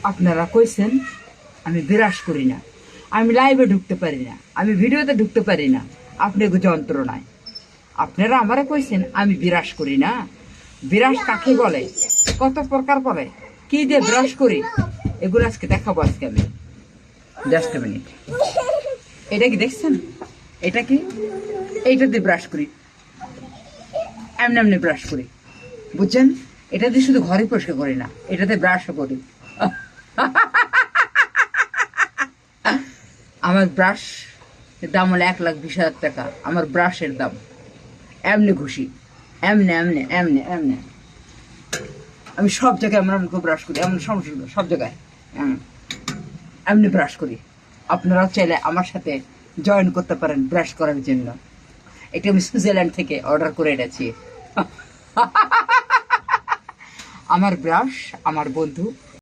আপনারা কইছেন আমি বিরাস করি না, আমি লাইভে ঢুকতে পারি না, আমি ভিডিওতে ঢুকতে পারি না আপনাকে যন্ত্রণায়। আপনারা আমারে কইছেন আমি বিরাস করি না। বিরাস কাকে বলে, কত প্রকার বলে, কি দিয়ে বিরাস করি, এগুলো আজকে দেখাবো। আজকে আমি জাস্ট মিনিট, এটা কি দেখছেন? এটা কি? এইটা দিয়ে ব্রাশ করি, এমনি এমনি ব্রাশ করি, বুঝছেন? এটা দিয়ে শুধু ঘরে পরিষ্কার করি না, এটাতে ব্রাশও করি। আমার ব্রাশ দাম হলো 1,20,000 টাকা। আমার ব্রাশের দাম এমনি ঘুষি, এমনি এমনি এমনি এমনি আমি সব জায়গায় আমরা আমাকে ব্রাশ করি, এমন সমস্যা সব জায়গায় এমনি ব্রাশ করি। আপনারাও চাইলে আমার সাথে জয়েন করতে পারেন ব্রাশ করার জন্য। এটা আমি সুইজারল্যান্ড থেকে অর্ডার করে এনেছি। আমার ব্রাশ আমার বন্ধু